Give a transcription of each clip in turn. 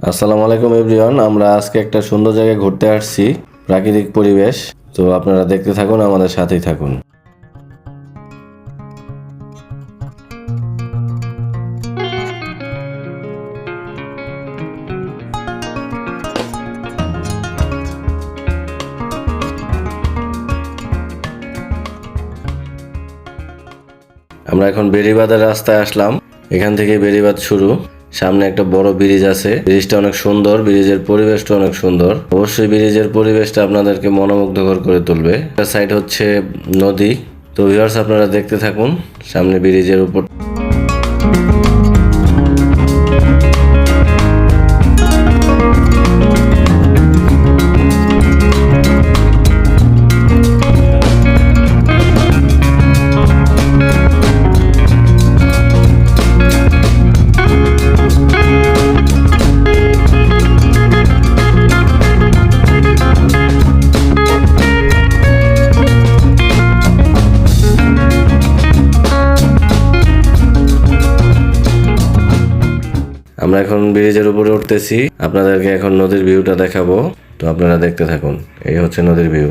আসসালামু আলাইকুম এভরিওয়ান, আমরা আজকে একটা সুন্দর জায়গায় ঘুরতে আসছি। প্রাকৃতিক পরিবেশ। তো আপনারা দেখতে থাকুন, আমাদের সাথেই থাকুন। আমরা এখন বেড়িবাঁধের রাস্তায় আসলাম। এখান থেকে বেড়িবাঁধ শুরু। সামনে একটা বড় ব্রিজ আছে। ব্রিজটা অনেক সুন্দর, ব্রিজের পরিবেশটা অনেক সুন্দর। অবশ্যই ব্রিজের পরিবেশটা আপনাদেরকে মনোমুগ্ধকর করে তুলবে। একটা সাইড হচ্ছে নদী। তো ভিউয়ার্স, আপনারা দেখতে থাকুন সামনে ব্রিজের উপর। আমরা এখন ব্রিজের উপরে উঠতেছি। আপনাদেরকে এখন নদীর ভিউটা দেখাবো। তো আপনারা দেখতে থাকুন। এই হচ্ছে নদীর ভিউ।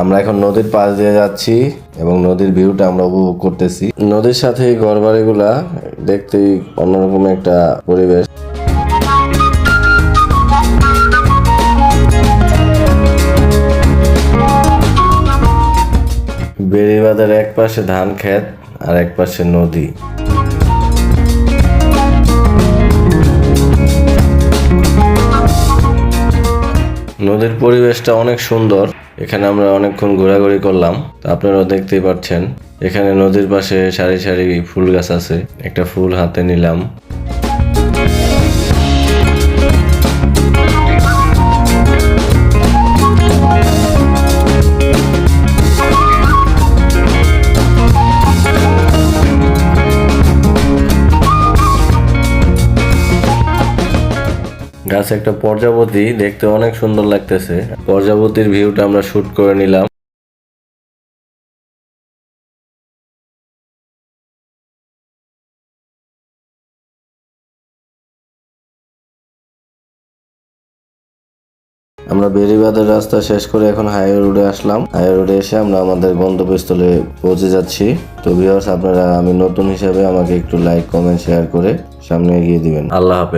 আমরা এখন নদীর পাশ দিয়ে যাচ্ছি এবং নদীর ভিউটা আমরা উপভোগ করতেছি। নদীর সাথে ঘরবাড়িগুলা দেখতেই অন্যরকম একটা পরিবেশ। বেড়িবাঁধের এক পাশে ধান ক্ষেত আর এক পাশে নদী। নদীর পরিবেশটা অনেক সুন্দর। এখানে আমরা অনেকক্ষণ ঘোরাঘুরি করলাম। তো আপনারাও দেখতেই পাচ্ছেন, এখানে নদীর পাশে সারি সারি ফুল গাছ আছে। একটা ফুল হাতে নিলাম। গাছ একটা প্রজাপতি, দেখতে অনেক সুন্দর লাগতেছে। প্রজাপতির ভিউটা আমরা শুট করে নিলাম। আমরা বেড়িবাঁধের রাস্তা শেষ করে এখন হাইওয়ে রোডে আসলাম। হাইওয়ে রোডে এসে আমরা আমাদের গন্তব্যস্থলে পৌঁছে যাচ্ছি। তো ভিউয়ার্স, আপনারা আমি নতুন হিসাবে আমাকে একটু লাইক, কমেন্ট, শেয়ার করে সামনে এগিয়ে দিবেন। আল্লাহ হাফেজ।